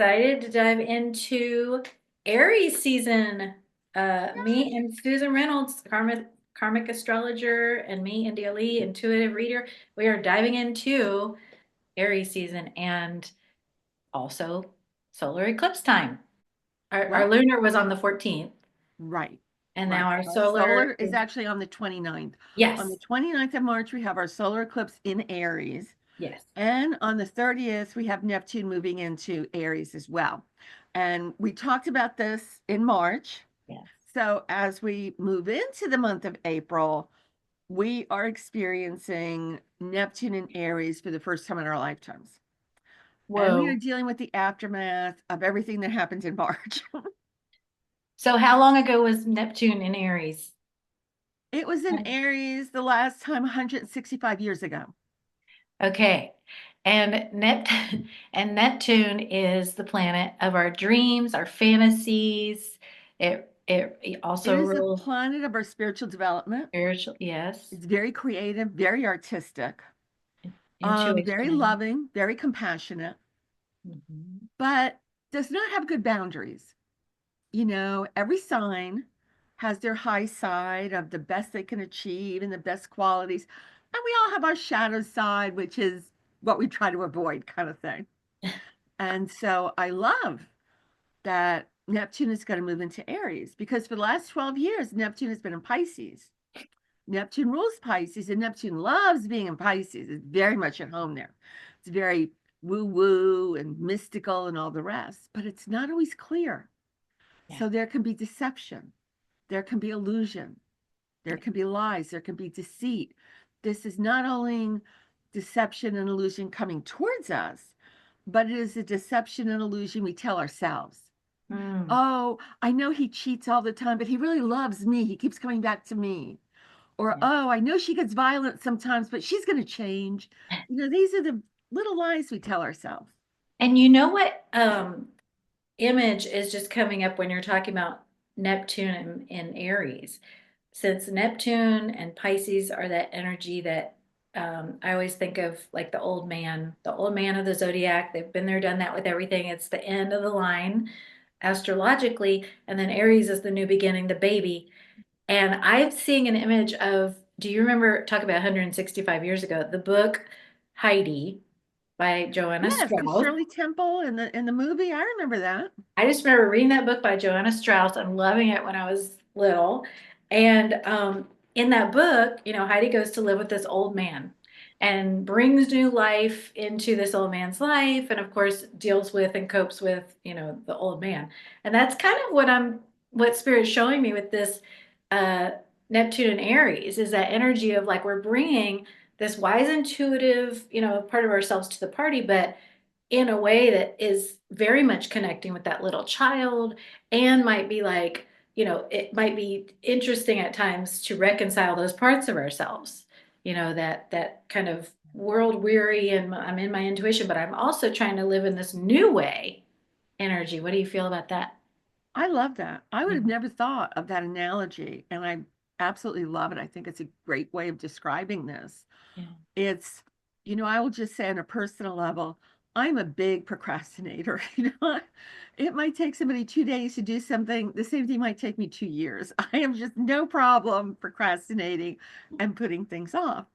Excited to dive into Aries season. Me and Susan Reynolds, Karmic Astrologer, and me, India Lee, intuitive reader, we are diving into Aries season and also solar eclipse time. Our Well, lunar was on the 14th, right, and now right. our Our solar solar is is, actually on the 29th. On the yes, 29th of March, we have our solar eclipse in Aries. yes, And on the 30th, we have Neptune moving into Aries as well. And we talked about this in March. yes. So as we move into the month of April, we are experiencing Neptune in Aries for the first time in our lifetimes. And we are Whoa. dealing with the aftermath of everything that happened in March. So how long ago was Neptune in Aries? It was in Aries the last time 165 years ago. Okay. And and Neptune is the planet of our dreams, our fantasies. It It also is a rules planet of our spiritual development. spiritual, yes, It's very creative, very artistic, very intuition. loving, very compassionate, Mhm. but does not have good boundaries. You know, every sign has their high side of the best they can achieve and the best qualities. And we all have our shadow side, which is what we try to avoid, kind of thing. And so I love that Neptune is going to move into Aries because for the last 12 years, Neptune has been in Pisces. Neptune rules Pisces, and Neptune loves being in Pisces. It's very much at home there. It's very woo woo and mystical and all the rest, but it's not always clear. Yeah. So there can be deception, there can be illusion, there Yeah. can be lies, there can be deceit. This is not only deception and illusion coming towards us, but it is a deception and illusion we tell ourselves. Mm, Oh, I know he cheats all the time, but he really loves me. He keeps coming back to me. Or, yeah. oh, I know she gets violent sometimes, but she's going to change. You know, these are the little lies we tell ourselves. And you know what image is just coming up when you're talking about Neptune and Aries? Since Neptune and Pisces are that energy that I always think of like the old man of the zodiac. They've been there, done that with everything. It's the end of the line astrologically. And then Aries is the new beginning, the baby. And I'm seeing an image of, do you remember, talk about 165 years ago, the book Heidi by Joanna Yes, the Strauss? Shirley Temple in the movie. I remember that. I just remember reading that book by Joanna Strauss and loving it when I was little. And in that book, Heidi goes to live with this old man and brings new life into this old man's life, and of course deals with and copes with, the old man. And that's kind of what Spirit's showing me with this uh, Neptune and Aries is that energy of like we're bringing this wise, intuitive, part of ourselves to the party, but in a way that is very much connecting with that little child and might be like, it might be interesting at times to reconcile those parts of ourselves, that kind of world weary and I'm in my intuition, but I'm also trying to live in this new way energy. What do you feel about that? I love that. I would have Mhm. never thought of that analogy, and I absolutely love it. I think it's a great way of describing this. Yeah. It's, I will just say on a personal level, I'm a big procrastinator. It might take somebody 2 days to do something. The same thing might take me 2 years. I have just no problem procrastinating and putting things off,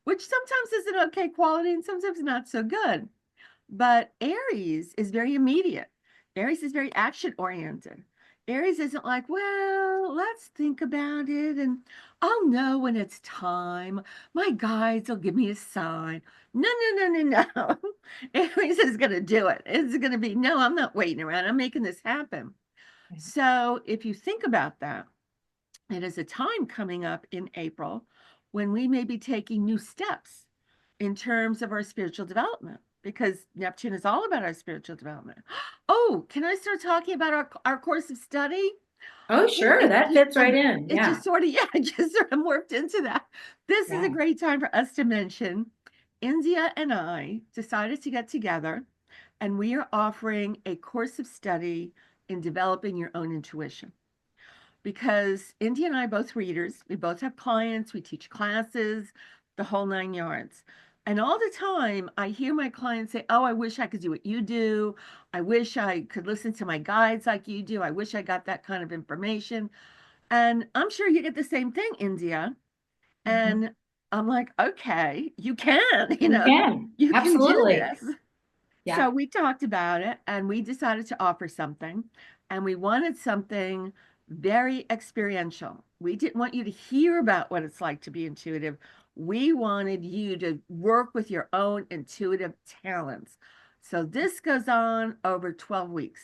which sometimes is an okay quality and sometimes not so good. But Aries is very immediate. Aries is very action oriented. Aries isn't like, well, let's think about it and I'll know when it's time. My guides will give me a sign. No, no, no, no, no. Aries is going to do it. It's going to be, no, I'm not waiting around. I'm making this happen. So if you think about that, it is a time coming up in April when we may be taking new steps in terms of our spiritual development because Neptune is all about our spiritual development. Oh, can I start talking about our course of study? Oh, sure. That fits right in. It Yeah. just sort of, yeah, it just sort of morphed into that. This is a Yeah. great time for us to mention India and I decided to get together and we are offering a course of study in developing your own intuition because India and I are both readers. We both have clients, we teach classes, the whole 9 yards. And all the time, I hear my clients say, "Oh, I wish I could do what you do. I wish I could listen to my guides like you do. I wish I got that kind of information." And I'm sure you get the same thing, India. Mhm. And I'm like, okay, you can, You can. you can do Absolutely. this. Yeah. So we talked about it and we decided to offer something. And we wanted something very experiential. We didn't want you to hear about what it's like to be intuitive. We wanted you to work with your own intuitive talents. So this goes on over 12 weeks.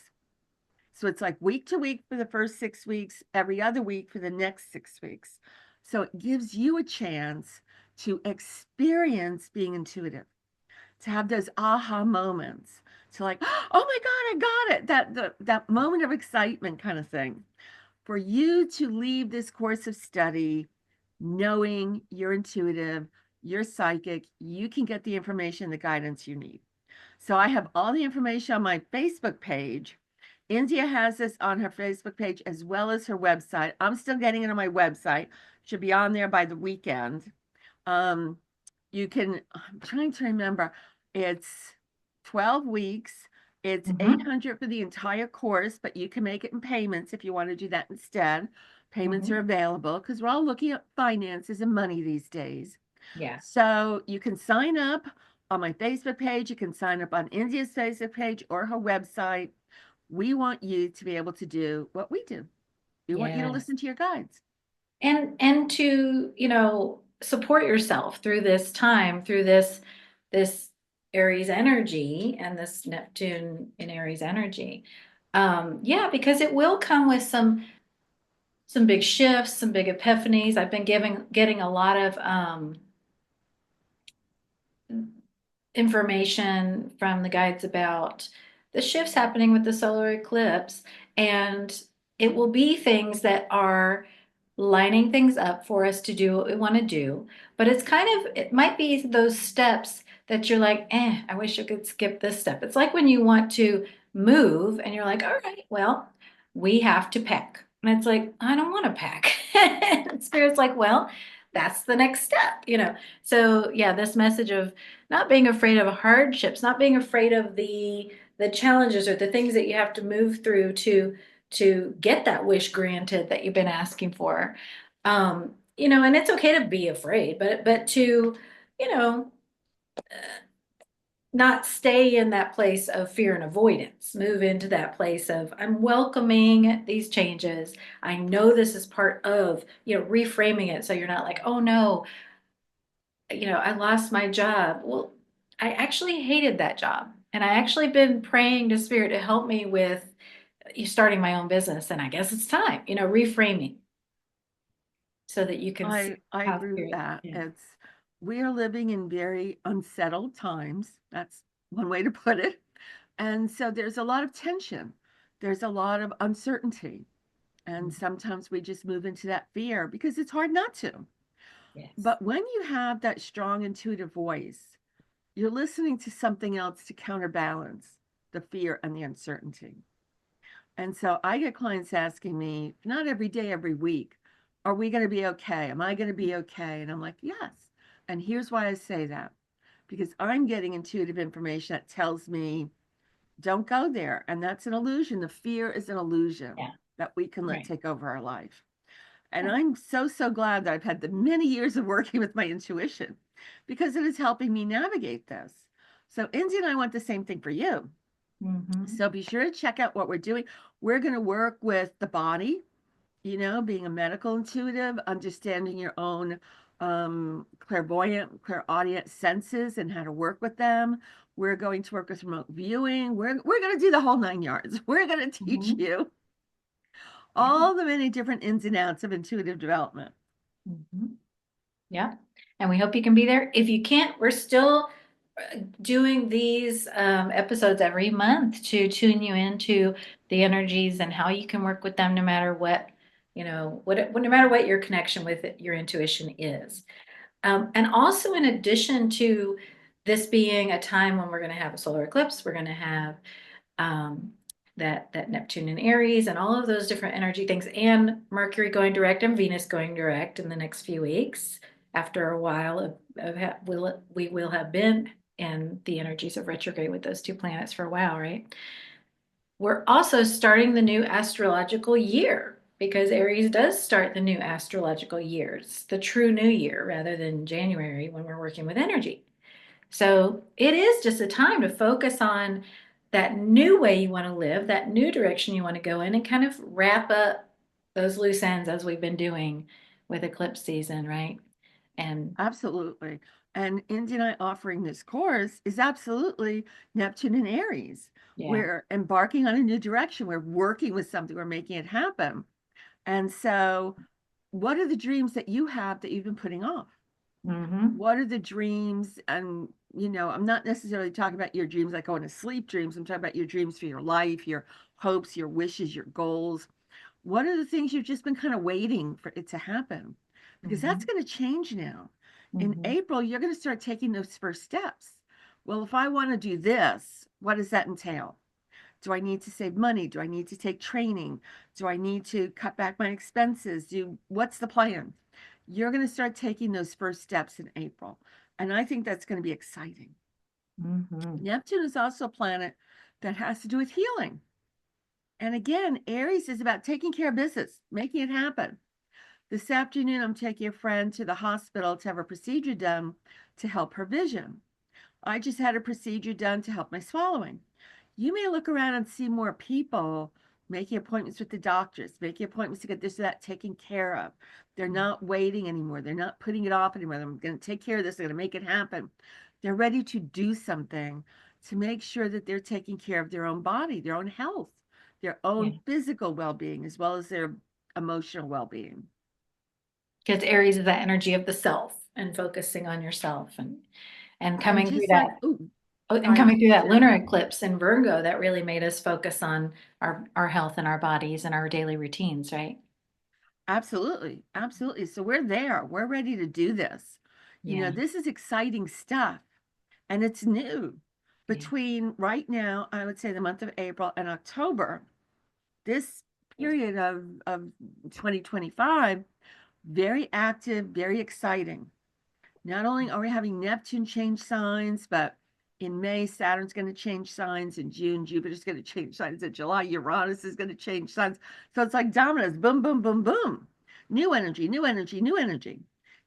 So it's like week to week for the first 6 weeks, every other week for the next 6 weeks. So it gives you a chance to experience being intuitive, to have those aha moments, to like, oh my God, I got it. That moment of excitement kind of thing. For you to leave this course of study knowing you're intuitive, you're psychic, you can get the information, the guidance you need. So I have all the information on my Facebook page. India has this on her Facebook page as well as her website. I'm still getting it on my website. Should be on there by the weekend. Um, you can, I'm trying to remember, it's 12 weeks. It's Hmm. 800 for the entire course, but you can make it in payments if you want to do that instead. Payments are Hmm. available because we're all looking at finances and money these days. Yeah. So you can sign up on my Facebook page. You can sign up on India's Facebook page or her website. We want you to be able to do what we do. We want you to Yes. listen to your guides. And to, support yourself through this time, through this Aries energy and this Neptune in Aries energy. Yeah, because it will come with some big shifts, some big epiphanies. I've been getting a lot of information from the guides about the shifts happening with the solar eclipse. And it will be things that are lining things up for us to do what we want to do. But it might be those steps that you're like, I wish I could skip this step. It's like when you want to move and you're like, all right, well, we have to pack. And it's like, I don't want to pack. And Spirit's like, well, that's the next step. So yeah, this message of not being afraid of hardships, not being afraid of the challenges or the things that you have to move through to get that wish granted that you've been asking for. And it's okay to be afraid, but to, you know, not stay in that place of fear and avoidance. Move into that place of I'm welcoming these changes. I know this is part of, reframing it so you're not like, oh no, I lost my job. Well, I actually hated that job. And I actually been praying to Spirit to help me with starting my own business. And I guess it's time, reframing so that you can see I how agree with Spirit. that. Yeah. It's We are living in very unsettled times. That's one way to put it. And so there's a lot of tension. There's a lot of uncertainty. And sometimes we just move into that fear because it's hard not to. Yes. But when you have that strong intuitive voice, you're listening to something else to counterbalance the fear and the uncertainty. And so I get clients asking me, not every day, every week, are we going to be okay? Am I going to be okay? And I'm like, yes. And here's why I say that because I'm getting intuitive information that tells me, don't go there. And that's an illusion. The fear is an illusion Yeah. that we can let Right. take over our life. And Yeah. I'm so, so glad that I've had the many years of working with my intuition because it is helping me navigate this. So, Indy and I want the same thing for you. Hmm. So be sure to check out what we're doing. We're going to work with the body, being a medical intuitive, understanding your own clairvoyant, clairaudient senses and how to work with them. We're going to work with remote viewing. We're going to do the whole 9 yards. We're going to teach Hmm. you Yeah. all the many different ins and outs of intuitive development. Hmm. Yeah. And we hope you can be there. If you can't, we're still doing these episodes every month to tune you into the energies and how you can work with them no matter what, no matter what your connection with your intuition is. And also, in addition to this being a time when we're going to have a solar eclipse, we're going to have um, that Neptune in Aries and all of those different energy things, and Mercury going direct and Venus going direct in the next few weeks. after a while we will have been in the energies of retrograde with those two planets for a while, right? We're also starting the new astrological year because Aries does start the new astrological year. It's the true new year rather than January when we're working with energy. So it is just a time to focus on that new way you want to live, that new direction you want to go in, and kind of wrap up those loose ends as we've been doing with eclipse season, right? And Absolutely. And Indy and I offering this course is absolutely Neptune and Aries. yeah. We're embarking on a new direction. We're working with something, we're making it happen. And so, what are the dreams that you have that you've been putting off? Hmm. What are the dreams? And, I'm not necessarily talking about your dreams like going to sleep dreams. I'm talking about your dreams for your life, your hopes, your wishes, your goals. What are the things you've just been kind of waiting for it to happen? Because that's Hmm. going to change now. In Hmm. April, you're going to start taking those first steps. Well, if I want to do this, what does that entail? Do I need to save money? Do I need to take training? Do I need to cut back my expenses? What's the plan? You're going to start taking those first steps in April. And I think that's going to be exciting. Hmm. Neptune is also a planet that has to do with healing. And again, Aries is about taking care of business, making it happen. This afternoon, I'm taking a friend to the hospital to have a procedure done to help her vision. I just had a procedure done to help my swallowing. You may look around and see more people making appointments with the doctors, making appointments to get this or that taken care of. They're not waiting anymore. They're not putting it off anymore. I'm going to take care of this. They're going to make it happen. They're ready to do something to make sure that they're taking care of their own body, their own health, their Yeah. own physical well being, as well as their emotional well being. Because Aries is that energy of the self and focusing on yourself and And coming through just like, that oh, and sorry, coming through that Sharon. lunar eclipse in Virgo that really made us focus on our health and our bodies and our daily routines, right? Absolutely. Absolutely. So we're there. We're ready to do this. Yeah. This is exciting stuff and it's new. Yeah. Between right now, I would say the month of April and October, this period of 2025, very active, very exciting. Not only are we having Neptune change signs, but in May, Saturn's going to change signs. In June, Jupiter's going to change signs. In July, Uranus is going to change signs. So it's like dominoes, boom, boom, boom, boom. New energy, new energy, new energy.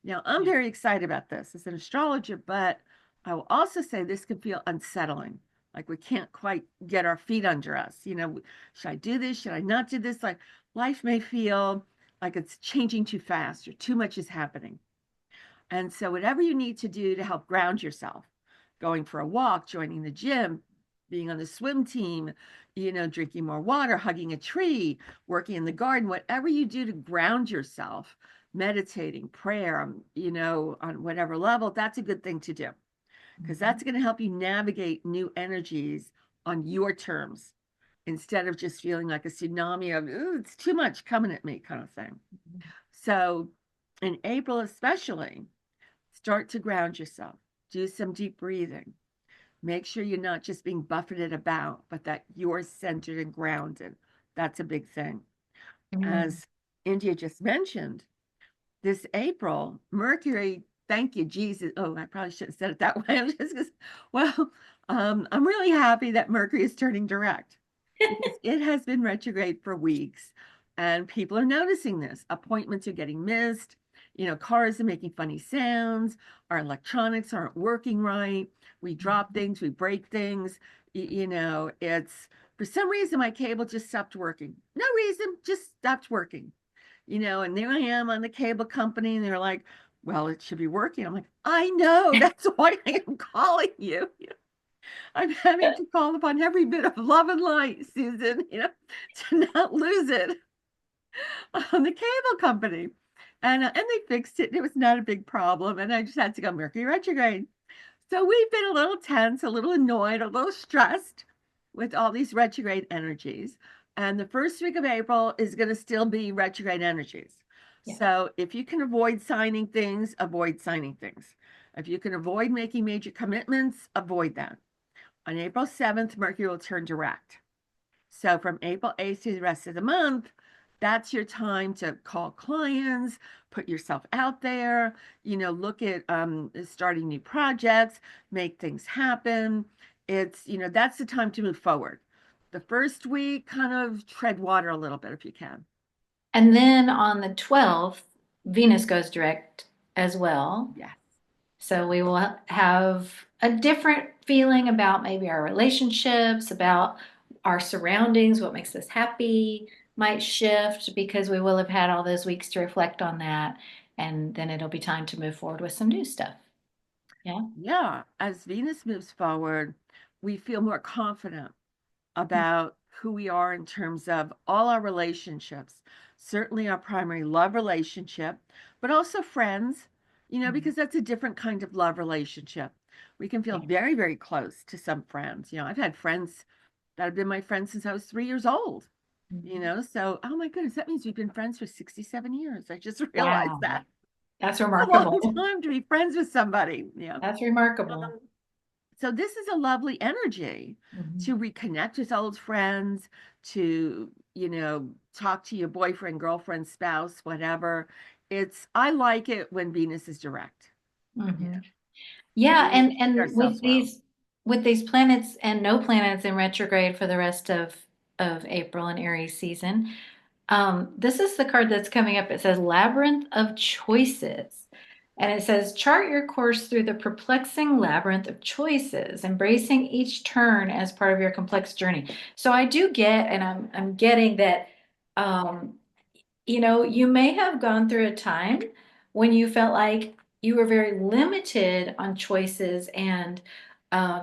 Now, I'm Yeah. very excited about this as an astrologer, but I will also say this can feel unsettling. Like we can't quite get our feet under us. Should I do this? Should I not do this? Like life may feel like it's changing too fast or too much is happening. And so, whatever you need to do to help ground yourself, going for a walk, joining the gym, being on the swim team, drinking more water, hugging a tree, working in the garden, whatever you do to ground yourself, meditating, prayer, on whatever level, that's a good thing to do because Mhm. that's going to help you navigate new energies on your terms instead of just feeling like a tsunami of, ooh, it's too much coming at me kind of thing. So, in April, especially, start to ground yourself. Do some deep breathing. Make sure you're not just being buffeted about, but that you're centered and grounded. That's a big thing. Mm. As India just mentioned, this April, Mercury, thank you, Jesus. Oh, I probably should have said it that way. I'm just, well, I'm really happy that Mercury is turning direct because it has been retrograde for weeks and people are noticing this. Appointments are getting missed. Cars are making funny sounds. Our electronics aren't working right. We drop things, we break things. It's for some reason my cable just stopped working. No reason, just stopped working. And there I am on the cable company, and they're like, well, it should be working. I'm like, I know, that's why I am calling you. I'm having to call upon every bit of love and light, Susan, to not lose it on the cable company. And they fixed it. It was not a big problem. And I just had to go Mercury retrograde. So we've been a little tense, a little annoyed, a little stressed with all these retrograde energies. And the first week of April is going to still be retrograde energies. Yeah. So if you can avoid signing things, avoid signing things. If you can avoid making major commitments, avoid that. On April 7th, Mercury will turn direct. So from April 8th to the rest of the month, That's your time to call clients, put yourself out there, look at starting new projects, make things happen. That's the time to move forward. The first week, kind of tread water a little bit if you can. And then on the 12th, Venus goes direct as well. Yes. So we will have a different feeling about maybe our relationships, about our surroundings, what makes us happy might shift because we will have had all those weeks to reflect on that. And then it'll be time to move forward with some new stuff. Yeah. Yeah. As Venus moves forward, we feel more confident about who we are in terms of all our relationships, certainly our primary love relationship, but also friends, Mhm. because that's a different kind of love relationship. We can feel Yeah. very, very close to some friends. I've had friends that have been my friends since I was 3 years old, Mhm. so, oh my goodness, that means we've been friends for 67 years. I just realized Wow. that. That's A long remarkable. time to be friends with somebody. Yeah. That's remarkable. Um, so this is a lovely energy Mhm. to reconnect with old friends, to, talk to your boyfriend, girlfriend, spouse, whatever. I like it when Venus is direct. Mhm. Yeah, We treat and ourselves well. with these planets and no planets in retrograde for the rest of April and Aries season, this is the card that's coming up. It says Labyrinth of Choices. And it says chart your course through the perplexing labyrinth of choices, embracing each turn as part of your complex journey. So I do get, and I'm getting that um you may have gone through a time when you felt like you were very limited on choices and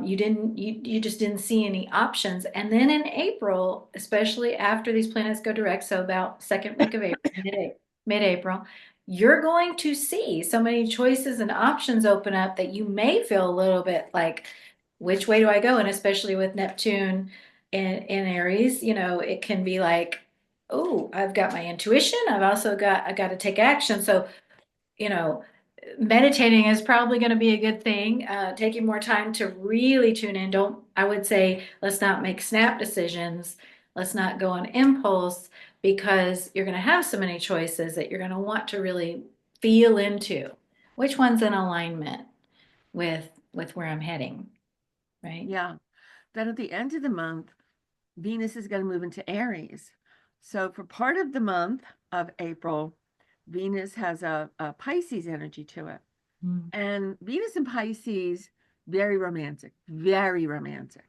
you just didn't see any options. And then in April, especially after these planets go direct, so about second week of April, mid-April, you're going to see so many choices and options open up that you may feel a little bit like, which way do I go? And especially with Neptune in Aries, it can be like, oh, I've got my intuition. I got to take action. So, you know, meditating is probably going to be a good thing. Taking more time to really tune in. I would say, let's not make snap decisions. Let's not go on impulse because you're going to have so many choices that you're going to want to really feel into which one's in alignment with where I'm heading, right? Yeah. Then at the end of the month, Venus is going to move into Aries. So for part of the month of April, Venus has a Pisces energy to it. Mm. And Venus in Pisces, very romantic, very romantic.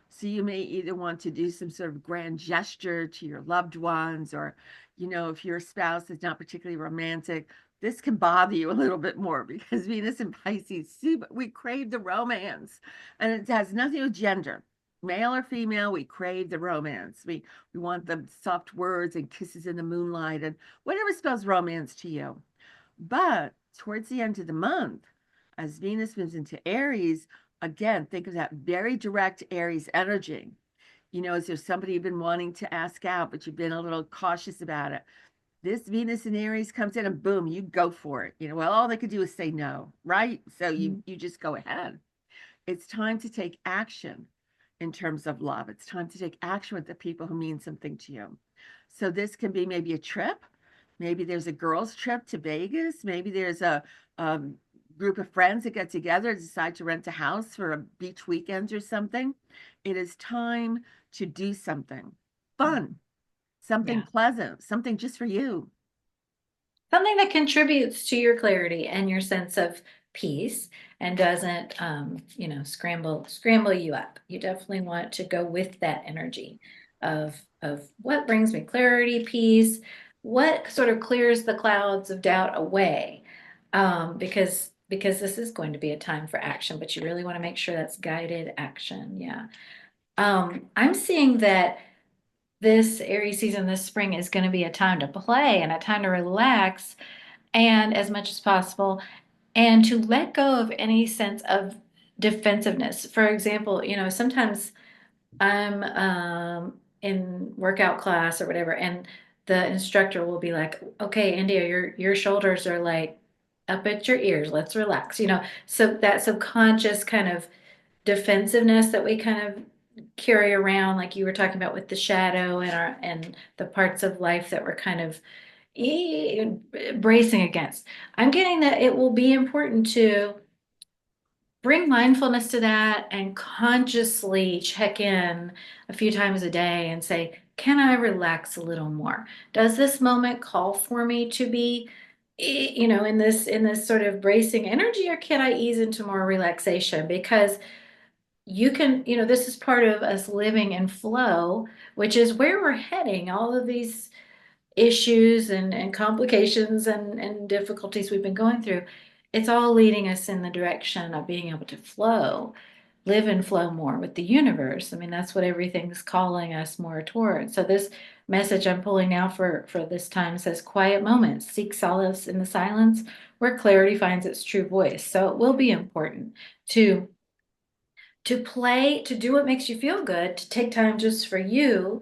So you may either want to do some sort of grand gesture to your loved ones, or, if your spouse is not particularly romantic, this can bother you a little bit more because Venus in Pisces, see, but we crave the romance. And it has nothing with gender. Male or female, we crave the romance. We want the soft words and kisses in the moonlight and whatever spells romance to you. But towards the end of the month, as Venus moves into Aries, again, think of that very direct Aries energy. Is there somebody you've been wanting to ask out, but you've been a little cautious about it? This Venus in Aries comes in and boom, you go for it. Well, all they could do is say no, right? So you just go ahead. It's time to take action in terms of love. It's time to take action with the people who mean something to you. So this can be maybe a trip. Maybe there's a girls' trip to Vegas. Maybe there's a um, group of friends that get together, decide to rent a house for a beach weekend or something. It is time to do something fun, something Yeah. pleasant, something just for you. Something that contributes to your clarity and your sense of peace and doesn't scramble you up. You definitely want to go with that energy of what brings me clarity, peace, what sort of clears the clouds of doubt away. Because this is going to be a time for action, but you really want to make sure that's guided action. Yeah. I'm seeing that this Aries season this spring is going to be a time to play and a time to relax and as much as possible, and to let go of any sense of defensiveness. For example, sometimes I'm in workout class or whatever, and the instructor will be like, "Okay, India, your shoulders are like up at your ears. Let's relax." So that subconscious kind of defensiveness that we kind of carry around, like you were talking about with the shadow and our and the parts of life that we're kind of bracing against. I'm getting that it will be important to bring mindfulness to that and consciously check in a few times a day and say, can I relax a little more? Does this moment call for me to be, in this sort of bracing energy, or can I ease into more relaxation? Because you can, this is part of us living in flow, which is where we're heading. All of these issues and complications and difficulties we've been going through, it's all leading us in the direction of being able to flow, live and flow more with the universe. I mean, that's what everything's calling us more towards. So this message I'm pulling now for this time says quiet moments, seek solace in the silence where clarity finds its true voice. So it will be important to play, to do what makes you feel good, to take time just for you,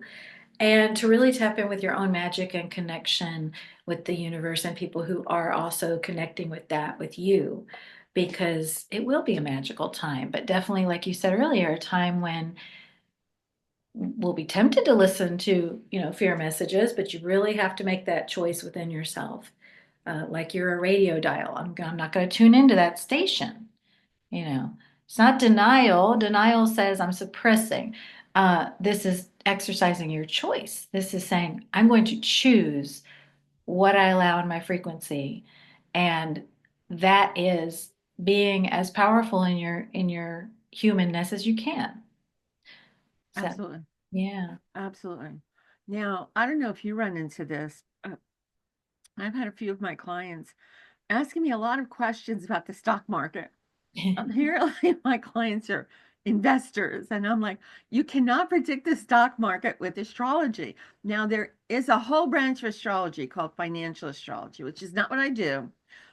and to really tap in with your own magic and connection with the universe and people who are also connecting with that with you, because it will be a magical time, but definitely, like you said earlier, a time when we'll be tempted to listen to, fear messages, but you really have to make that choice within yourself. Like you're a radio dial. I'm not going to tune into that station. You know, it's not denial. Denial says I'm suppressing. This is exercising your choice. This is saying I'm going to choose what I allow in my frequency, and that is being as powerful in your humanness as you can. So, Absolutely. yeah. Absolutely. Now, I don't know if you run into this. I've had a few of my clients asking me a lot of questions about the stock market. Apparently, my clients are investors, and I'm like, you cannot predict the stock market with astrology. Now, there is a whole branch of astrology called financial astrology, which is not what I do,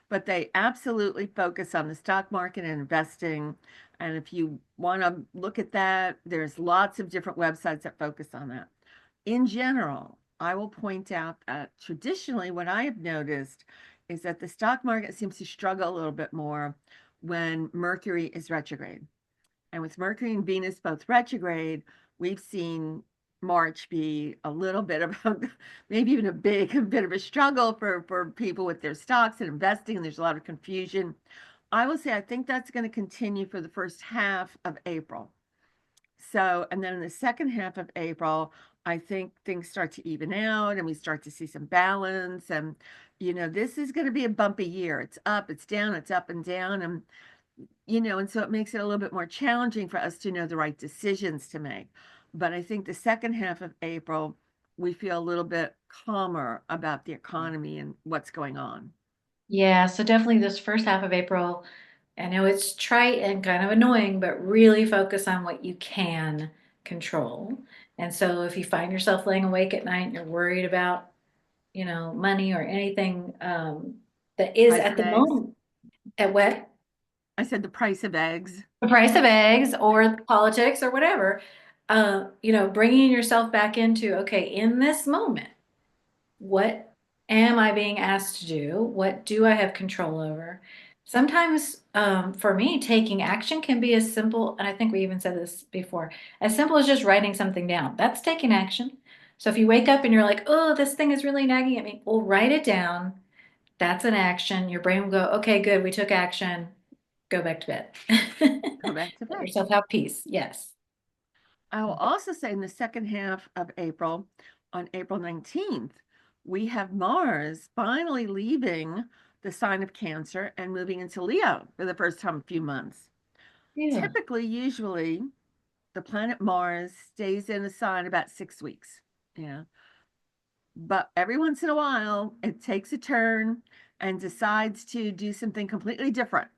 but they absolutely focus on the stock market and investing. And if you want to look at that, there's lots of different websites that focus on that. In general, I will point out that traditionally, what I have noticed is that the stock market seems to struggle a little bit more when Mercury is retrograde. And with Mercury and Venus both retrograde, we've seen March be a little bit of maybe even a bit of a struggle for people with their stocks and investing, and there's a lot of confusion. I will say I think that's going to continue for the first half of April. So, and then in the second half of April, I think things start to even out and we start to see some balance. And, this is going to be a bumpy year. It's up, it's down, it's up and down. And so it makes it a little bit more challenging for us to know the right decisions to make. But I think the second half of April, we feel a little bit calmer about the economy and what's going on. Yeah, so definitely this first half of April, I know it's trite and kind of annoying, but really focus on what you can control. And so if you find yourself laying awake at night and you're worried about, money or anything that is Price at of the eggs. moment at what I said the price of eggs. the price of eggs or politics or whatever, bringing yourself back into, okay, in this moment, what am I being asked to do? What do I have control over? Sometimes, for me, taking action can be as simple, and I think we even said this before, as simple as just writing something down. That's taking action. So if you wake up and you're like, oh, this thing is really nagging at me, well, write it down. That's an action. Your brain will go, okay, good, we took action. Go back to bed. Go back to Let bed. yourself have peace. Yes. I will also say in the second half of April, on April 19th, we have Mars finally leaving the sign of Cancer and moving into Leo for the first time in a few months. Yeah. Typically, usually, the planet Mars stays in a sign about 6 weeks. Yeah. But every once in a while, it takes a turn and decides to do something completely different.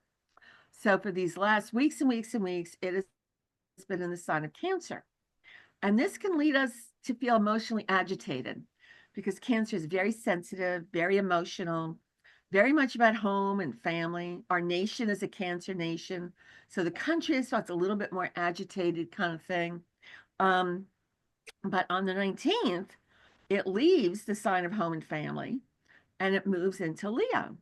So for these last weeks and weeks and weeks, it has been in the sign of Cancer. And this can lead us to feel emotionally agitated because Cancer is very sensitive, very emotional, very much about home and family. Our nation is a Cancer nation. So the country is what's a little bit more agitated kind of thing. Um, but on the 19th, it leaves the sign of home and family and it moves into Leo.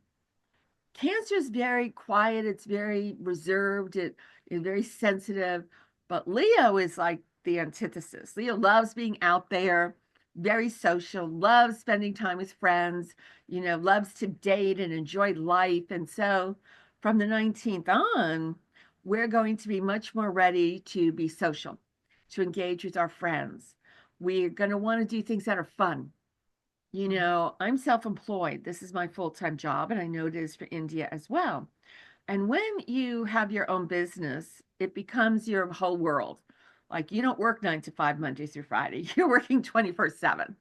Cancer is very quiet, it's very reserved, it is very sensitive, but Leo is like the antithesis. Leo loves being out there, very social, loves spending time with friends, loves to date and enjoy life. And so from the 19th on, we're going to be much more ready to be social, to engage with our friends. We're going to want to do things that are fun. I'm self-employed. This is my full-time job, and I know it is for India as well. And when you have your own business, it becomes your whole world. Like you don't work 9 to 5 Monday through Friday. You're working 24/7,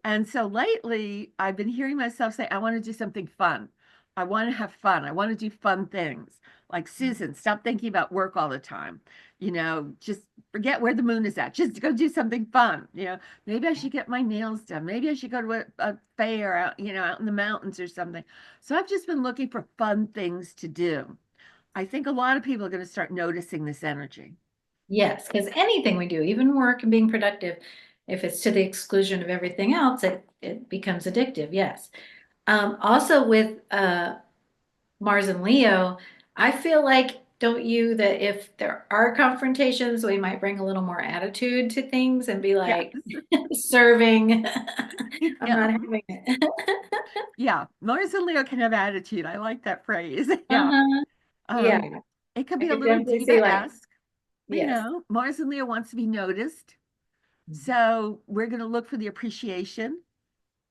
And so lately, I've been hearing myself say, I want to do something fun. I want to have fun. I want to do fun things. Like Susan, stop thinking about work all the time. Just forget where the moon is at. Just go do something fun. Maybe I should get my nails done. Maybe I should go to a fair out, out in the mountains or something. So I've just been looking for fun things to do. I think a lot of people are going to start noticing this energy. Yes, because anything we do, even work and being productive, if it's to the exclusion of everything else, it becomes addictive. Yes. Also with Mars and Leo, I feel like, don't you, that if there are confrontations, we might bring a little more attitude to things and be Yes. like serving. I'm Yeah. not having it. Yeah. Mars and Leo can have attitude. I like that phrase. Yeah. Uh-huh. Um, Yeah, it could I be a could little definitely see like, diva-esque. yes. Mars and Leo wants to be noticed. So we're going to look for the appreciation.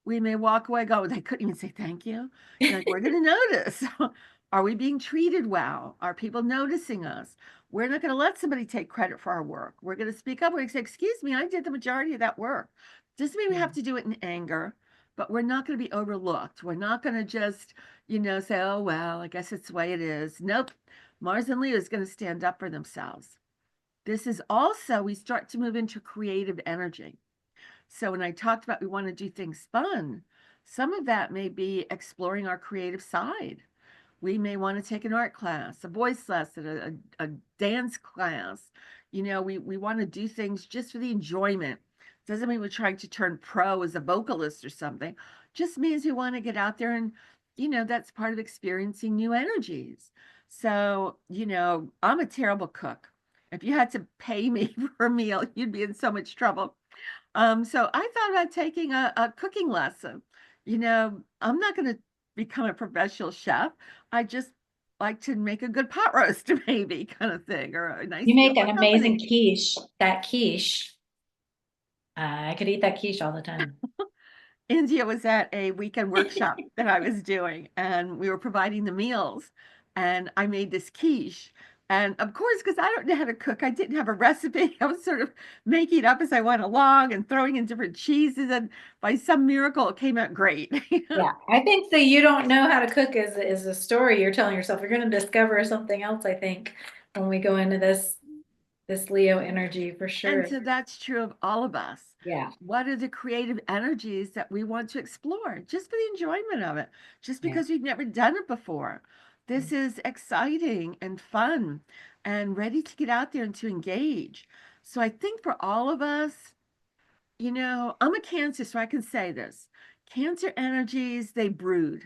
We may walk away, go, they couldn't even say thank you. Like, we're going to notice. Are we being treated well? Are people noticing us? We're not going to let somebody take credit for our work. We're going to speak up. We're going to say, excuse me, I did the majority of that work. Doesn't mean we have to do it in anger, but we're not going to be overlooked. We're not going to just, say, oh, well, I guess it's the way it is. Nope. Mars and Leo is going to stand up for themselves. This is also, we start to move into creative energy. So when I talked about we want to do things fun, some of that may be exploring our creative side. We may want to take an art class, a voice lesson, a dance class. We want to do things just for the enjoyment. Doesn't mean we're trying to turn pro as a vocalist or something. Just means we want to get out there and, that's part of experiencing new energies. So, I'm a terrible cook. If you had to pay me for a meal, you'd be in so much trouble. So I thought about taking a cooking lesson. I'm not going to become a professional chef. I just like to make a good pot roast, maybe kind of thing, or a nice You meal make for an amazing company. quiche. That quiche, I could eat that quiche all the time. India was at a weekend workshop that I was doing, and we were providing the meals, and I made this quiche. And of course, because I don't know how to cook, I didn't have a recipe. I was sort of making it up as I went along and throwing in different cheeses, and by some miracle, it came out great. Yeah, I think that you don't know how to cook is a story you're telling yourself. You're going to discover something else, I think, when we go into this Leo energy for And sure. so that's true of all of us. Yeah, What are the creative energies that we want to explore just for the enjoyment of it, just yeah. because we've never done it before? This is exciting and fun and ready to get out there and to engage. So I think for all of us, I'm a Cancer, so I can say this. Cancer energies, they brood.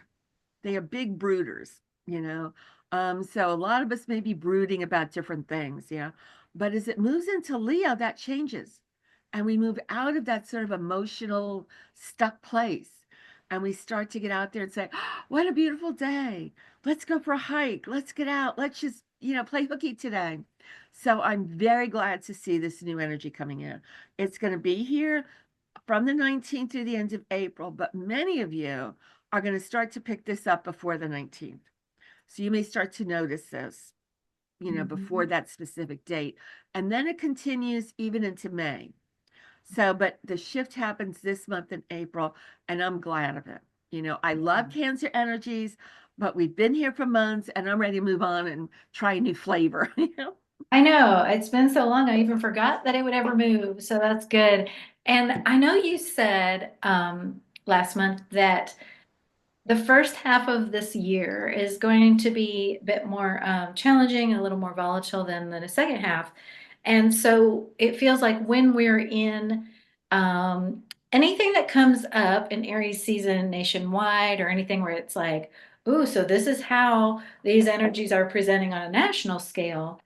They are big brooders, you know. So a lot of us may be brooding about different things, yeah. But as it moves into Leo, that changes. And we move out of that sort of emotional stuck place. And we start to get out there and say, oh, what a beautiful day. Let's go for a hike. Let's get out. Let's just, play hooky today. So I'm very glad to see this new energy coming in. It's going to be here from the 19th through the end of April, but many of you are going to start to pick this up before the 19th. So you may start to notice this, before Mhm. that specific date. And then it continues even into May. So, but the shift happens this month in April, and I'm glad of it. I love Cancer energies, but we've been here for months and I'm ready to move on and try a new flavor, I know it's been so long, I even forgot that it would ever move. So that's good. And I know you said last month that the first half of this year is going to be a bit more challenging and a little more volatile than the second half. And so it feels like when we're in anything that comes up in Aries season nationwide or anything where it's like, ooh, so this is how these energies are presenting on a national scale.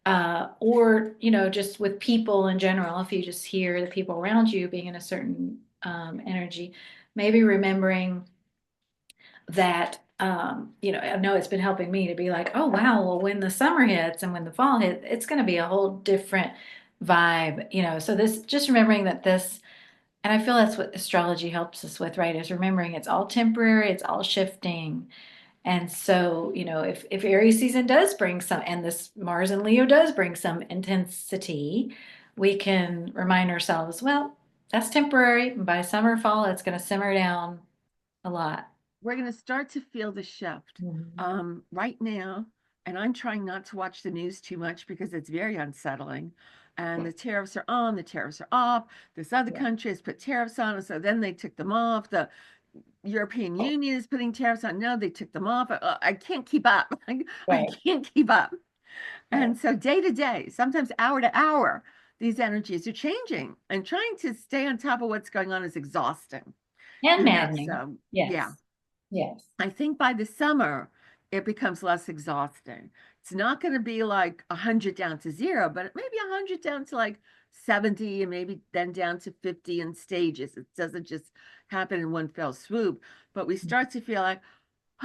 or, just with people in general, if you just hear the people around you being in a certain energy, maybe remembering that, I know it's been helping me to be like, oh, wow, well, when the summer hits and when the fall hits, it's going to be a whole different vibe, so this, just remembering that this, and I feel that's what astrology helps us with, right? Is remembering it's all temporary, it's all shifting. And so, if Aries season does bring some, and this Mars and Leo does bring some intensity, we can remind ourselves, well, that's temporary. By summer, fall, it's going to simmer down a lot. We're going to start to feel the shift Mhm. right now. And I'm trying not to watch the news too much because it's very unsettling. And the tariffs are on, the tariffs are off. This other Yeah. country has put tariffs on, and so then they took them off. The European Union is putting tariffs on. No, they took them off. I can't keep up. I Right. can't keep up. Right. And so day to day, sometimes hour to hour, these energies are changing. And trying to stay on top of what's going on is exhausting. And maddening. So yeah, Yes. Yes. I think by the summer, it becomes less exhausting. It's not going to be like 100 down to zero, but maybe 100 down to like 70 and maybe then down to 50 in stages. It doesn't just happen in one fell swoop, but we start to feel like,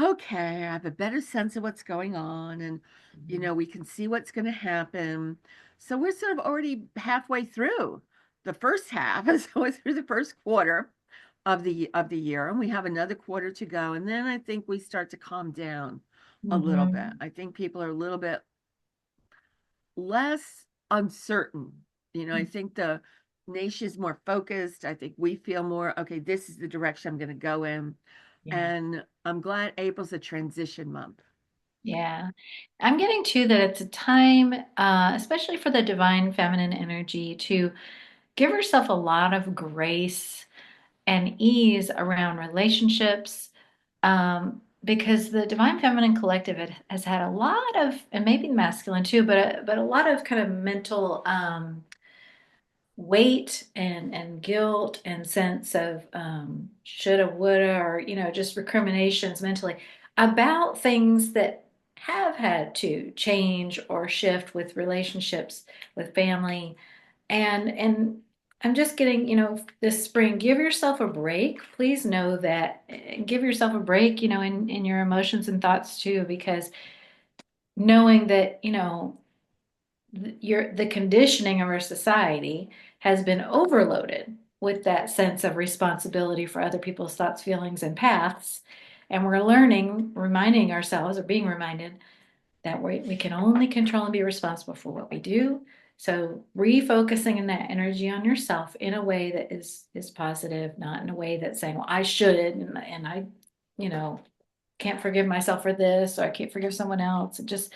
okay, I have a better sense of what's going on, and Mhm. we can see what's going to happen. So we're sort of already halfway through the first half, so we're through the first quarter of the year, and we have another quarter to go, and then I think we start to calm down a little bit. Mhm. I think people are a little bit less uncertain. I think the nation is more focused. I think we feel more, okay, this is the direction I'm going to go in. Yeah. And I'm glad April's a transition month. Yeah. I'm getting to that it's a time, especially for the divine feminine energy, to give herself a lot of grace and ease around relationships, because the divine feminine collective has had a lot of, and maybe the masculine too, but a lot of kind of mental weight and guilt and sense of shoulda, woulda, or just recriminations mentally about things that have had to change or shift with relationships, with family, and I'm just getting, this spring, give yourself a break. Please know that, give yourself a break, in your emotions and thoughts too, because knowing that, the conditioning of our society has been overloaded with that sense of responsibility for other people's thoughts, feelings, and paths. And we're learning, reminding ourselves, or being reminded, that we can only control and be responsible for what we do. So refocusing in that energy on yourself in a way that is positive, not in a way that's saying, well, I should, and I, you know, can't forgive myself for this, or I can't forgive someone else. And just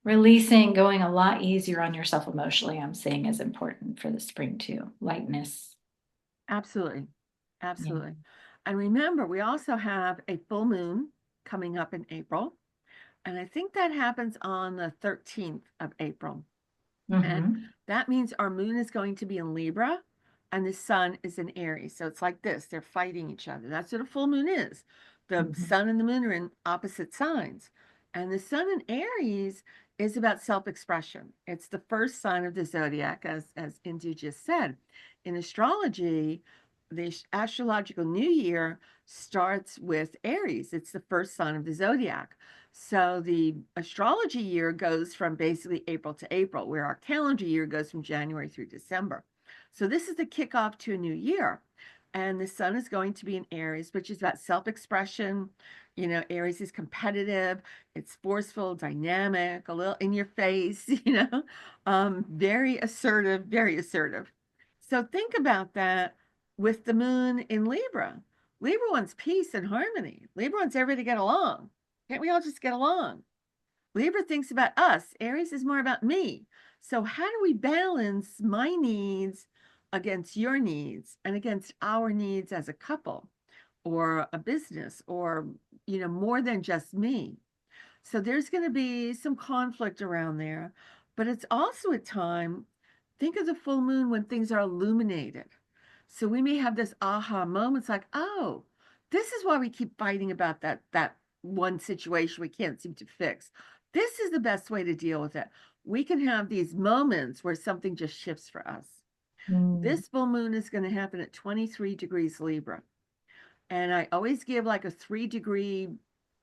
releasing, going a lot easier on yourself emotionally, I'm saying is important for the spring too. Lightness. Absolutely. Yeah. Absolutely. And remember, we also have a full moon coming up in April. And I think that happens on the 13th of April. And Mm-hmm. that means our moon is going to be in Libra and the sun is in Aries. So it's like this, they're fighting each other. That's what a full moon is. The Mm-hmm. sun and the moon are in opposite signs. And the sun in Aries is about self-expression. It's the first sign of the zodiac, as Indu just said. In astrology, the astrological new year starts with Aries. It's the first sign of the zodiac. So the astrology year goes from basically April to April, where our calendar year goes from January through December. So this is the kickoff to a new year. And the sun is going to be in Aries, which is about self-expression. Aries is competitive, it's forceful, dynamic, a little in your face, very assertive, very assertive. So think about that with the moon in Libra. Libra wants peace and harmony. Libra wants everybody to get along. Can't we all just get along? Libra thinks about us. Aries is more about me. So, how do we balance my needs against your needs and against our needs as a couple or a business or, more than just me? So, there's going to be some conflict around there, but it's also a time, think of the full moon when things are illuminated. So we may have this aha moments like, oh, this is why we keep fighting about that one situation we can't seem to fix. This is the best way to deal with it. we can have these moments where something just shifts for us. Mm. This full moon is going to happen at 23 degrees Libra. And I always give like a 3-degree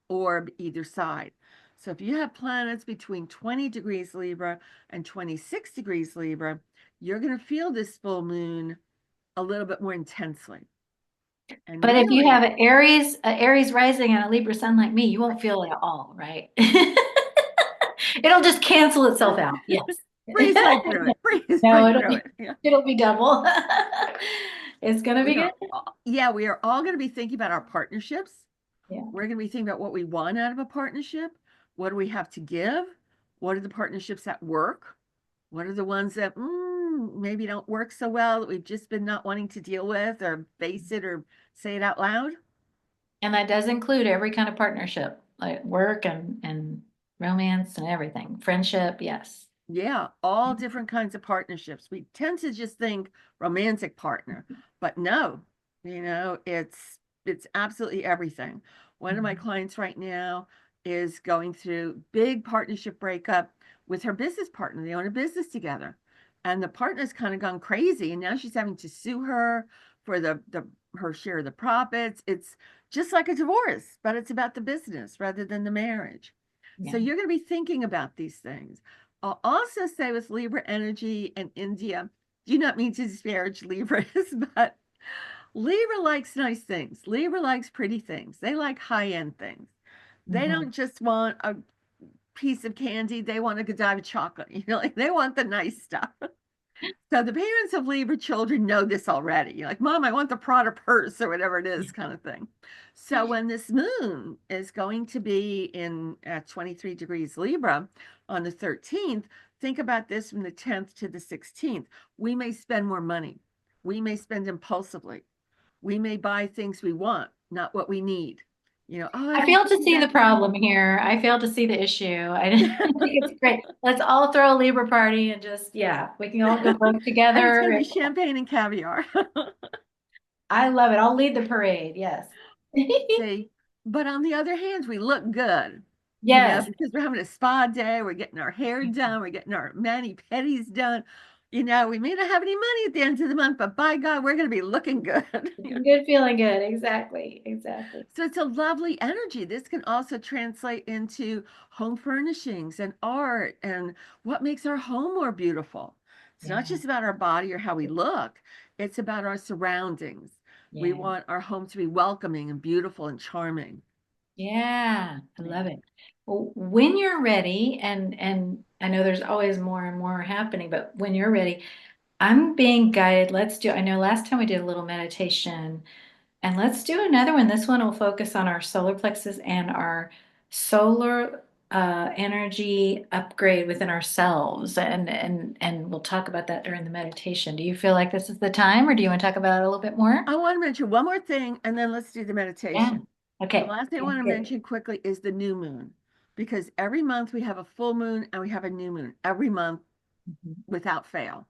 orb either side. So if you have planets between 20 degrees Libra and 26 degrees Libra, you're going to feel this full moon a little bit more intensely. And But if you have really, an Aries rising and a Libra sun like me, you won't feel it at all, right? It'll just cancel itself out. Yes. breeze right through it, breeze No, right it'll through be it. Yeah. it'll be double. It's gonna be We good. are, yeah, we are all going to be thinking about our partnerships. Yeah. We're going to be thinking about what we want out of a partnership. What do we have to give? What are the partnerships that work? What are the ones that maybe don't work so well that we've just been not wanting to deal with or face it or say it out loud? And that does include every kind of partnership, like work and romance and everything. Friendship, yes. Yeah, all different kinds of partnerships. We tend to just think romantic partner, but no, it's absolutely everything. One of my Mhm. clients right now is going through big partnership breakup with her business partner. They own a business together. And the partner's kind of gone crazy, and now she's having to sue her for the her share of the profits. It's just like a divorce, but it's about the business rather than the marriage. So Yeah. you're going to be thinking about these things. I'll also say with Libra energy and India, do not mean to disparage Libras, but Libra likes nice things. Libra likes pretty things. They like high-end things. They Mhm. don't just want a piece of candy. They want a Godiva chocolate. Like they want the nice stuff. So the parents of Libra children know this already. You're like, Mom, I want the Prada purse or whatever it is, kind of thing. So when this moon is going to be in at 23 degrees Libra on the 13th, think about this from the 10th to the 16th. We may spend more money. We may spend impulsively. We may buy things we want, not what we need. Oh, I've I been fail to thinking see the about buying. problem here. I fail to see the issue. I think it's great. Let's all throw a Libra party and just, yeah, we can all go both And it's going to together. be champagne and caviar. I love it. I'll lead the parade. Yes. See, but on the other hand, we look good, Yes. because we're having a spa day, we're getting our hair done, we're getting our mani pedis done. We may not have any money at the end of the month, but by God, we're going to be looking good. Looking good, feeling good. Exactly. Exactly. So it's a lovely energy. This can also translate into home furnishings and art and what makes our home more beautiful. It's not Yeah. just about our body or how we look, it's about our surroundings. We Yeah. want our home to be welcoming and beautiful and charming. Yeah. I love Yeah. it. Well, when you're ready, and I know there's always more and more happening, but when you're ready, I'm being guided. I know last time we did a little meditation. And let's do another one. This one will focus on our solar plexus and our solar energy upgrade within ourselves. And we'll talk about that during the meditation. Do you feel like this is the time, or do you want to talk about it a little bit more? I want to mention one more thing and then let's do the Yeah. meditation. The Okay. last thing I want Sounds to good. mention quickly is the new moon, because every month we have a full moon and we have a new moon every month Mhm. without fail.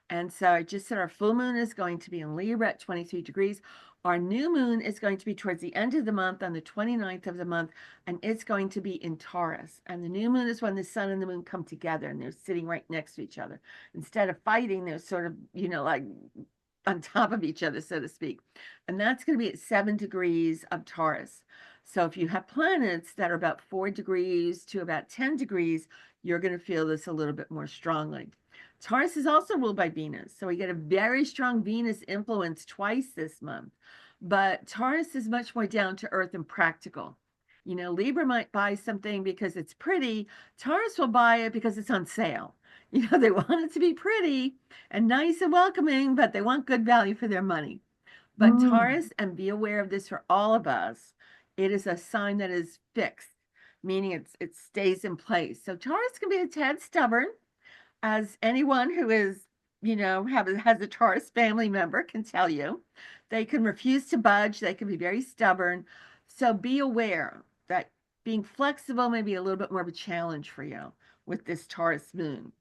And so I just said our full moon is going to be in Libra at 23 degrees. Our new moon is going to be towards the end of the month on the 29th of the month, and it's going to be in Taurus. And the new moon is when the sun and the moon come together and they're sitting right next to each other. Instead of fighting, they're sort of, like on top of each other, so to speak. And that's going to be at 7 degrees of Taurus. So if you have planets that are about 4 degrees to about 10 degrees, you're going to feel this a little bit more strongly. Taurus is also ruled by Venus. So we get a very strong Venus influence twice this month. But Taurus is much more down to earth and practical. Libra might buy something because it's pretty. Taurus will buy it because it's on sale. They want it to be pretty and nice and welcoming, but they want good value for their money. But Mm, Taurus, and be aware of this for all of us, it is a sign that is fixed, meaning it stays in place. So Taurus can be a tad stubborn, as anyone who is, has a Taurus family member can tell you. They can refuse to budge. They can be very stubborn. So be aware that being flexible may be a little bit more of a challenge for you with this Taurus moon.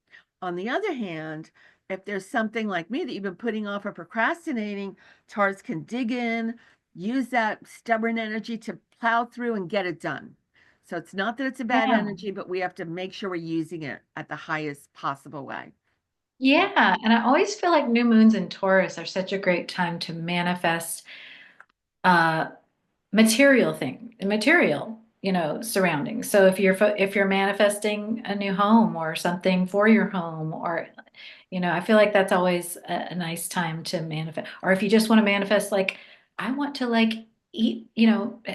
On the other hand, if there's something like me that you've been putting off or procrastinating, Taurus can dig in, use that stubborn energy to plow through and get it done. So it's not that it's a bad Yeah. energy, but we have to make sure we're using it at the highest possible way. Yeah. And I always feel like new moons in Taurus are such a great time to manifest uh material, surroundings. So if you're manifesting a new home or something for your home, or I feel like that's always a nice time to manifest. Or if you just want to manifest, like, I want to like eat,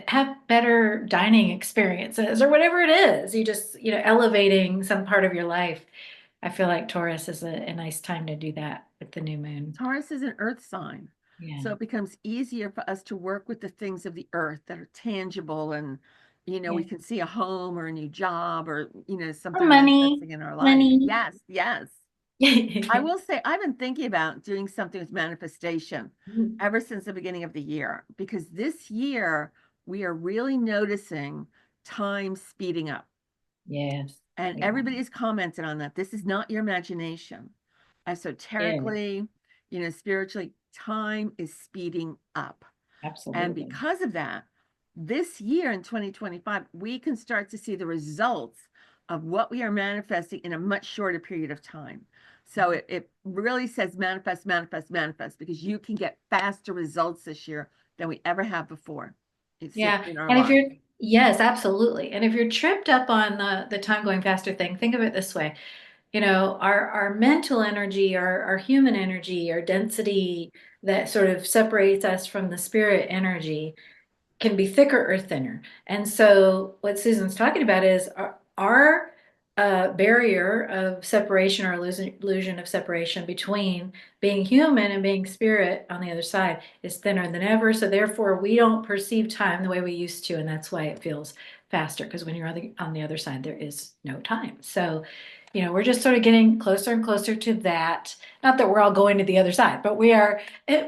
have better dining experiences or whatever it is. You just, elevating some part of your life. I feel like Taurus is a nice time to do that with the new moon. Taurus is an earth sign. So Yeah. it becomes easier for us to work with the things of the earth that are tangible and, we Yeah. can see a home or a new job or, Or something money, manifesting in our life. money. Yes, yes. I will say I've been thinking about doing something with manifestation ever since the beginning of the year because this year we are really noticing time speeding up. Yes. And Yeah. everybody has commented on that. This is not your imagination. Yeah. Esoterically, spiritually, time is speeding up. And Absolutely. because of that, this year in 2025, we can start to see the results of what we are manifesting in a much shorter period of time. So it really says manifest, manifest, manifest, because you can get faster results this year than we ever have before. It's just Yeah. in our And if lives. you're, yes, absolutely. And if you're tripped up on the time going faster thing, think of it this way. Our mental energy, our human energy, our density that sort of separates us from the spirit energy can be thicker or thinner. And so what Susan's talking about is our barrier of separation or illusion of separation between being human and being spirit on the other side is thinner than ever. So therefore, we don't perceive time the way we used to, and that's why it feels faster. Because when you're on the other side, there is no time. So, we're just sort of getting closer and closer to that. Not that we're all going to the other side, but we are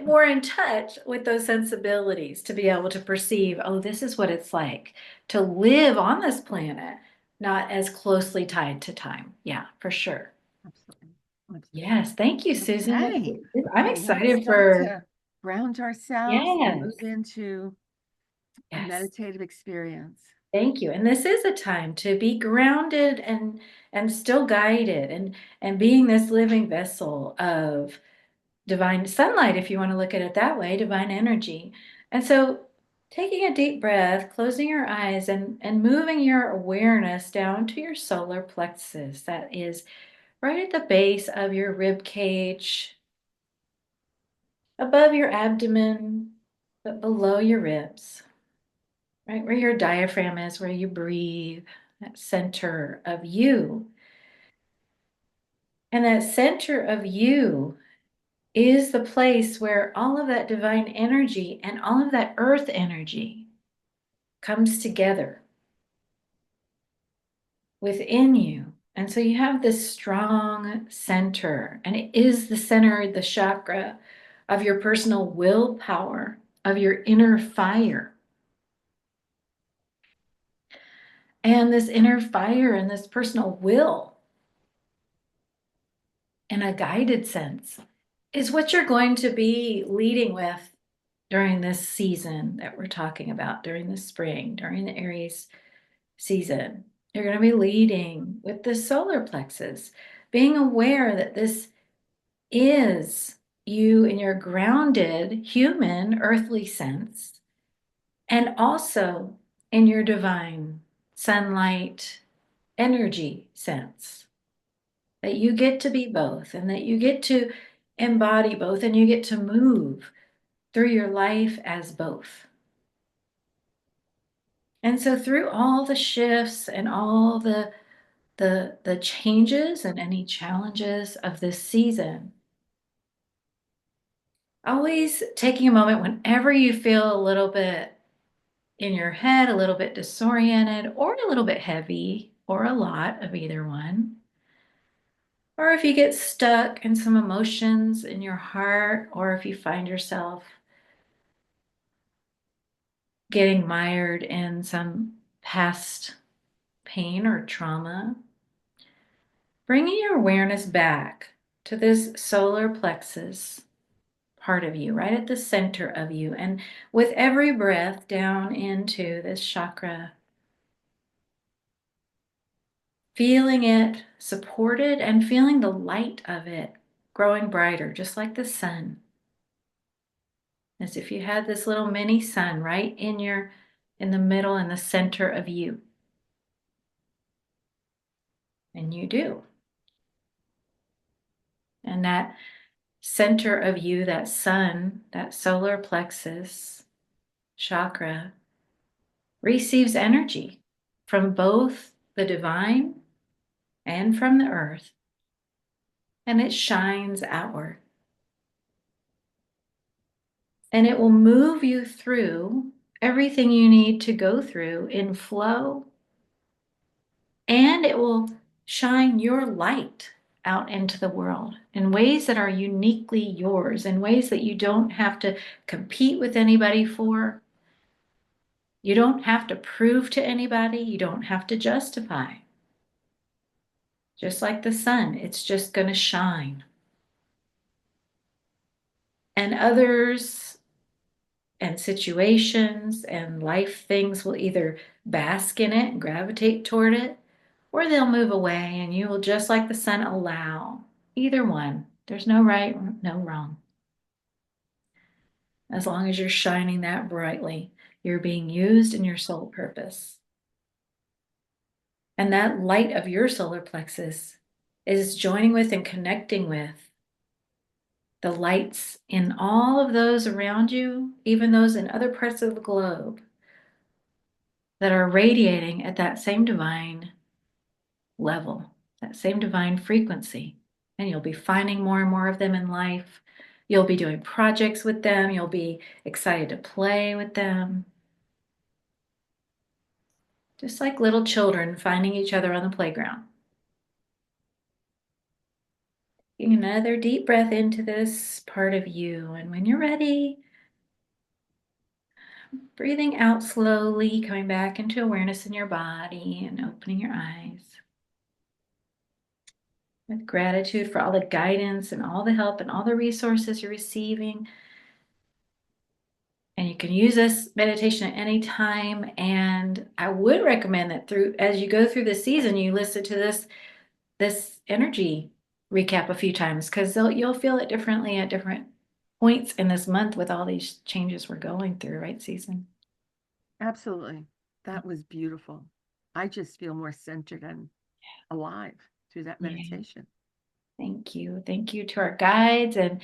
more in touch with those sensibilities to be able to perceive, oh, this is what it's like to live on this planet, not as closely tied to time. Yeah, for sure. Absolutely. Absolutely. Yes, thank you, Susan. Okay. I'm Well, let's excited start for, to ground ourselves and yes, move into a yes. meditative experience. Thank you. And this is a time to be grounded and still guided and being this living vessel of divine sunlight, if you want to look at it that way, divine energy. And so taking a deep breath, closing your eyes and moving your awareness down to your solar plexus. That is right at the base of your rib cage, above your abdomen, but below your ribs, right where your diaphragm is, where you breathe, that center of you. And that center of you is the place where all of that divine energy and all of that earth energy comes together within you. And so you have this strong center, and it is the center, the chakra of your personal willpower, of your inner fire. And this inner fire and this personal will, in a guided sense, is what you're going to be leading with during this season that we're talking about, during the spring, during the Aries season. You're going to be leading with the solar plexus, being aware that this is you in your grounded human earthly sense, and also in your divine sunlight energy sense. That you get to be both and that you get to embody both and you get to move through your life as both. And so through all the shifts and all the changes and any challenges of this season, always taking a moment whenever you feel a little bit in your head, a little bit disoriented, or a little bit heavy, or a lot of either one. Or if you get stuck in some emotions in your heart, or if you find yourself getting mired in some past pain or trauma, bringing your awareness back to this solar plexus part of you, right at the center of you. And with every breath down into this chakra, feeling it supported and feeling the light of it growing brighter, just like the sun. As if you had this little mini sun right in the middle, in the center of you. And you do. And that center of you, that sun, that solar plexus chakra, receives energy from both the divine and from the earth, and it shines outward. And it will move you through everything you need to go through in flow, and it will shine your light out into the world in ways that are uniquely yours, in ways that you don't have to compete with anybody for. You don't have to prove to anybody. You don't have to justify. Just like the sun, it's just going to shine. And others and situations and life things will either bask in it and gravitate toward it, or they'll move away, and you will, just like the sun, allow either one. There's no right, no wrong. As long as you're shining that brightly, you're being used in your soul purpose. And that light of your solar plexus is joining with and connecting with the lights in all of those around you, even those in other parts of the globe that are radiating at that same divine level, that same divine frequency. And you'll be finding more and more of them in life. You'll be doing projects with them. You'll be excited to play with them. Just like little children finding each other on the playground. Taking another deep breath into this part of you. And when you're ready, breathing out slowly, coming back into awareness in your body and opening your eyes. With gratitude for all the guidance and all the help and all the resources you're receiving. And you can use this meditation at any time. And I would recommend that as you go through the season, you listen to this energy recap a few times, because you'll feel it differently at different points in this month with all these changes we're going through, right, Susan? Absolutely. That was beautiful. I just feel more centered and alive through that Yeah. meditation. Thank you. Thank you to our guides and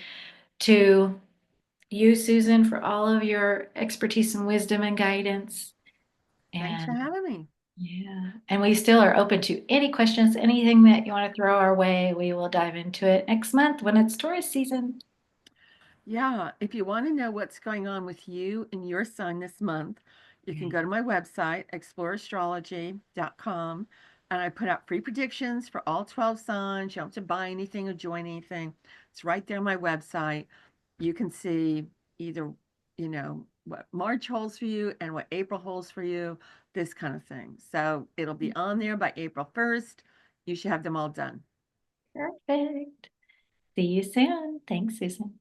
to you, Susan, for all of your expertise and wisdom and guidance. Thanks for And having me. yeah, and we still are open to any questions, anything that you want to throw our way. We will dive into it next month when it's Taurus season. Yeah, if you want to know what's going on with you and your sign this month, you can go to my website, exploreastrology.com, and I put out free predictions for all 12 signs. You don't have to buy anything or join anything. It's right there on my website. You can see either, what March holds for you and what April holds for you, this kind of thing. So it'll be on there by April 1st. You should have them all done. Perfect. See you soon. Thanks, Susan.